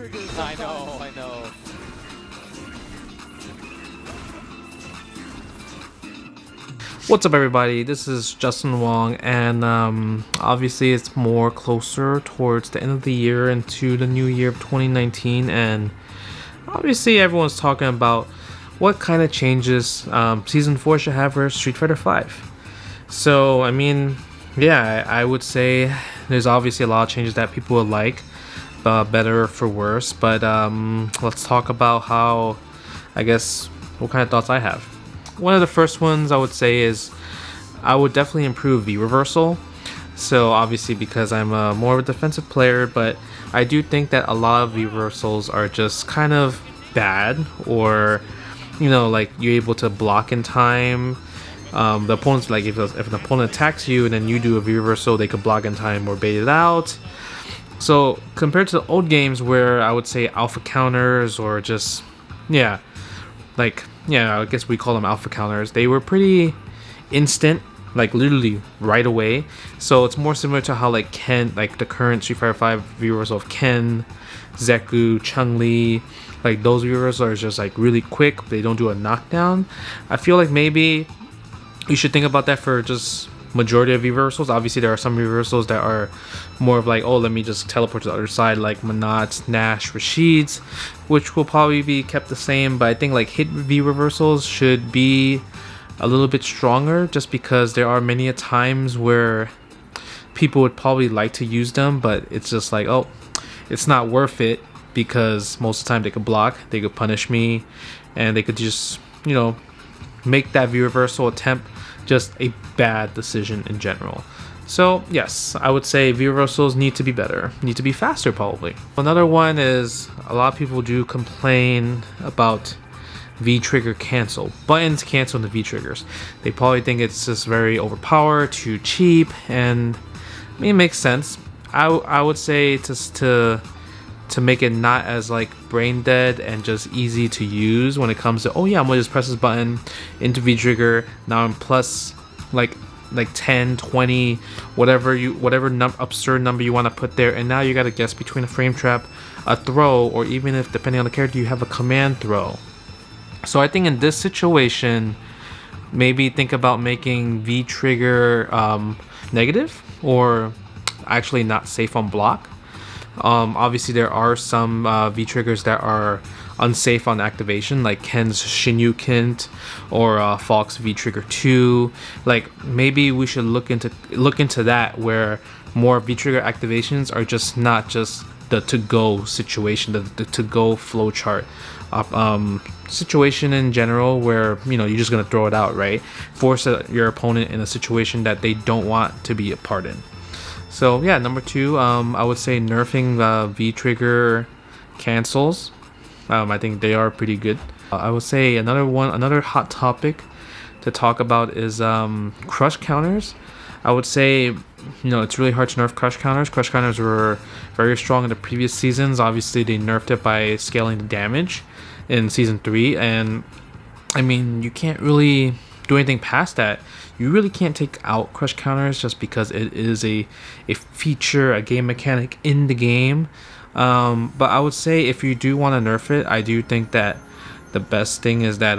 I know, I know. What's up, everybody? This is Justin Wong, and obviously it's more closer towards the end of the year into the new year of 2019, and obviously everyone's talking about what kind of changes Season 4 should have for Street Fighter 5. So, I mean, yeah, I would say there's obviously a lot of changes that people would like, better or for worse, but let's talk about how, I guess, what kind of thoughts I have. One of the first ones I would say is I would definitely improve V reversal. So obviously because I'm more of a defensive player, but I do think that a lot of V reversals are just kind of bad, or like you're able to block in time. The opponent's like if an opponent attacks you and then you do a V reversal, they could block in time or bait it out. So compared to the old games where I would say alpha counters or just I guess we call them alpha counters. They were pretty instant, like literally right away. So it's more similar to how like Ken, like the current Street Fighter 5 viewers of Ken, Zeku, Chun-Li, like those viewers are just like really quick. They don't do a knockdown. I feel like maybe you should think about that for just majority of reversals. Obviously there are some reversals that are more of like, oh, let me just teleport to the other side, like Manat's, Nash, Rashid's, which will probably be kept the same, but I think like hit V reversals should be a little bit stronger, just because there are many a times where people would probably like to use them, but it's just like, oh, it's not worth it, because most of the time they could block, they could punish me, and they could just make that V reversal attempt just a bad decision in general. So yes, I would say V reversals need to be better, need to be faster probably. Another one is a lot of people do complain about V trigger cancel. Buttons cancel the V triggers. They probably think it's just very overpowered, too cheap, and I mean, it makes sense. I would say to make it not as like brain dead and just easy to use when it comes to, oh yeah, I'm gonna just press this button into V trigger, now I'm plus like 10, 20, whatever absurd number you want to put there, and now you gotta guess between a frame trap, a throw, or even if depending on the character you have a command throw. So I think in this situation, maybe think about making V trigger negative, or actually not safe on block. Obviously there are some V triggers that are unsafe on activation, like Ken's Shinyukin or Falk's V trigger 2. Like maybe we should look into that, where more V trigger activations are just not just the to-go situation, the to-go flowchart situation in general, where you're just gonna throw it out, right? Force your opponent in a situation that they don't want to be a part in. So yeah, number 2, I would say nerfing V trigger cancels. I think they are pretty good. I would say another hot topic to talk about is crush counters. I would say it's really hard to nerf crush counters. Crush counters were very strong in the previous seasons. Obviously they nerfed it by scaling the damage in season 3, and I mean, you can't really do anything past that. You really can't take out crush counters just because it is a feature, a game mechanic in the game. But I would say if you do want to nerf it, I do think that the best thing is that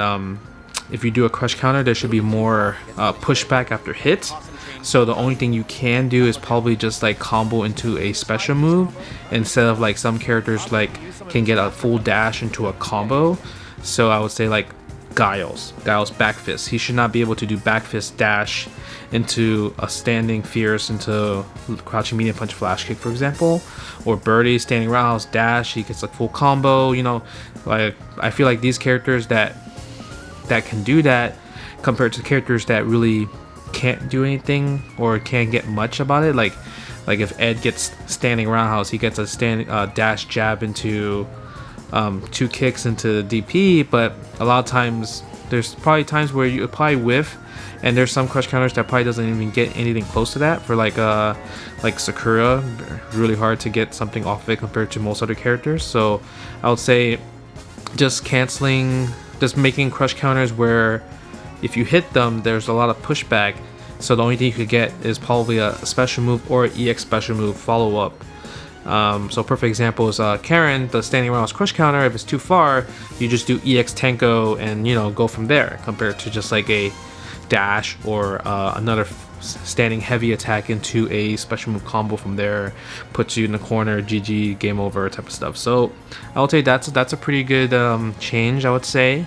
if you do a crush counter, there should be more pushback after hit. So the only thing you can do is probably just like combo into a special move, instead of like some characters like can get a full dash into a combo. So I would say like Guile's back fist. He should not be able to do back fist dash into a standing fierce into crouching medium punch flash kick, for example. Or Birdie standing roundhouse dash, he gets like full combo. Like I feel like these characters that can do that, compared to characters that really can't do anything or can't get much about it. Like if Ed gets standing roundhouse, he gets a standing dash jab into 2 kicks into DP, but a lot of times there's probably times where you probably whiff, and there's some crush counters that probably doesn't even get anything close to that. For like Sakura, really hard to get something off of it compared to most other characters. So I would say just making crush counters where if you hit them, there's a lot of pushback, so the only thing you could get is probably a special move or an EX special move follow up. So perfect example is Karen, the standing around crush counter. If it's too far, you just do EX Tenko and go from there, compared to just like a dash or another standing heavy attack into a special move combo from there, puts you in the corner, GG, game over type of stuff. So I would say that's a pretty good change. I would say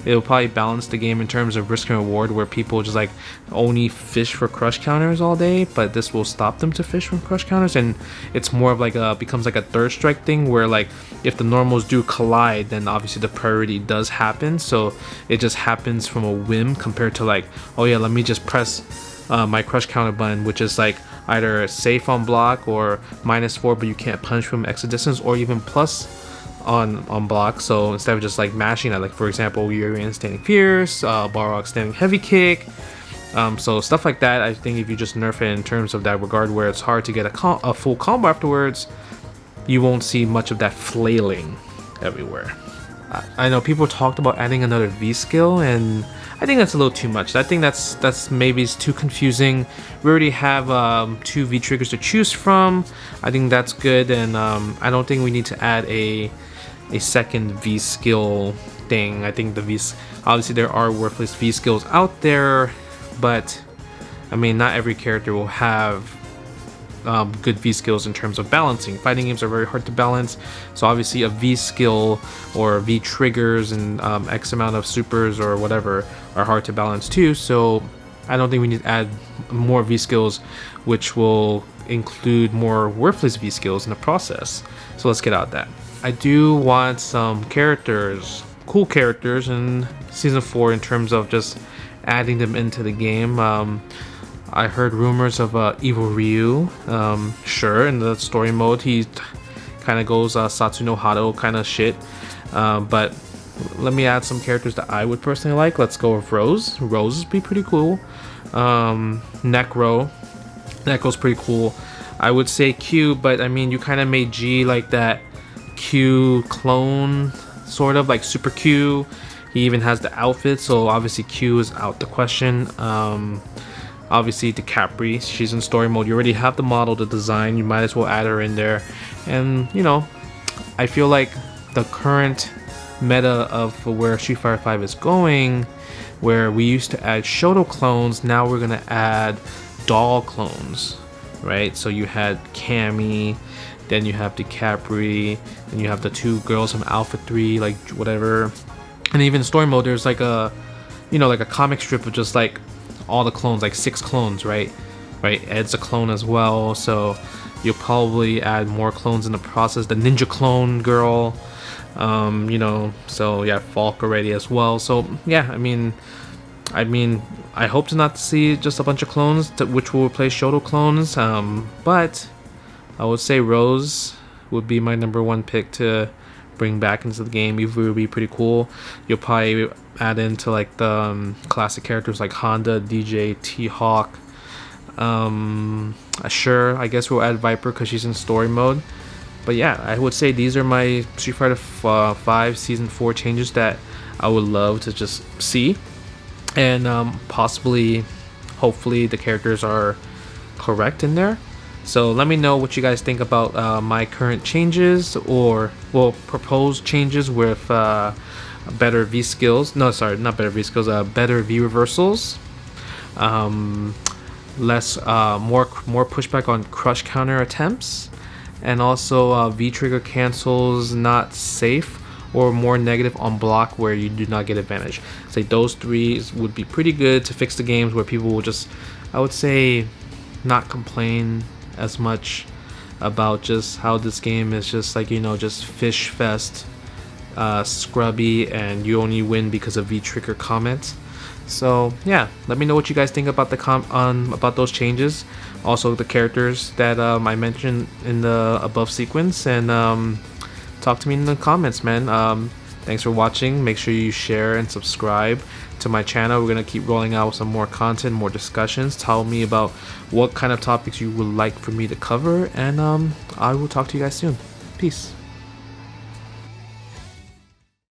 it'll probably balance the game in terms of risk and reward, where people just like only fish for crush counters all day, but this will stop them to fish for crush counters, and it's more of like becomes like a third strike thing, where like if the normals do collide, then obviously the priority does happen. So it just happens from a whim, compared to like, oh yeah, let me just press my crush counter button, which is like either safe on block or -4, but you can't punch from exit distance, or even plus on block. So instead of just like mashing that, like for example, Urian standing fierce, Balrog standing heavy kick, so stuff like that. I think if you just nerf it in terms of that regard, where it's hard to get a full combo afterwards, you won't see much of that flailing everywhere. I know people talked about adding another V skill, and I think that's a little too much. I think that's maybe too confusing. We already have 2 V triggers to choose from. I think that's good, and I don't think we need to add a second V skill thing. I think the V's, obviously there are worthless V skills out there, but I mean, not every character will have good V skills in terms of balancing. Fighting games are very hard to balance, so obviously a V skill or V triggers and X amount of supers or whatever are hard to balance too. So I don't think we need to add more V skills, which will include more worthless V skills in the process. So let's get out of that. I do want some characters, cool characters in Season 4 in terms of just adding them into the game. I heard rumors of Evil Ryu. Sure, in the story mode he kind of goes Satsuno Hado kind of shit. But let me add some characters that I would personally like. Let's go with Rose. Rose would be pretty cool. Necro's pretty cool. I would say Q, but I mean, you kind of made G like that Q clone, sort of like Super Q. He even has the outfit, so obviously Q is out the question. Obviously DiCapri, she's in story mode. You already have the model, the design, you might as well add her in there. And I feel like the current meta of where Street Fighter 5 is going, where we used to add Shoto clones, now we're gonna add doll clones, right? So you had Cammy, then you have DiCapri, and you have the 2 girls from Alpha 3, like whatever. And even in story mode, there's like a like a comic strip of just like all the clones, like 6 clones, right? Ed's a clone as well, so you'll probably add more clones in the process. The ninja clone girl, so yeah, Falk already as well. So yeah, I mean I hope to not see just a bunch of clones which will replace Shoto clones, but I would say Rose would be my number 1 pick to bring back into the game. It would be pretty cool. You'll probably add into like the classic characters like Honda, DJ, T-Hawk. Sure, I guess we'll add Viper because she's in story mode. But yeah, I would say these are my Street Fighter 5 Season 4 changes that I would love to just see. And possibly, hopefully the characters are correct in there. So let me know what you guys think about my current changes, or proposed changes with better V skills. No, sorry, not better V skills. Better V reversals. Less, more pushback on crush counter attempts, and also V trigger cancels not safe, or more negative on block where you do not get advantage. Say those 3 would be pretty good to fix the games where people will just, I would say, not complain as much about just how this game is just like just fish fest, scrubby, and you only win because of V trigger comments. So yeah, let me know what you guys think about about those changes, also the characters that I mentioned in the above sequence, and talk to me in the comments, man. Thanks for watching. Make sure you share and subscribe to my channel. We're gonna keep rolling out some more content, more discussions. Tell me about what kind of topics you would like for me to cover, and I will talk to you guys soon. Peace.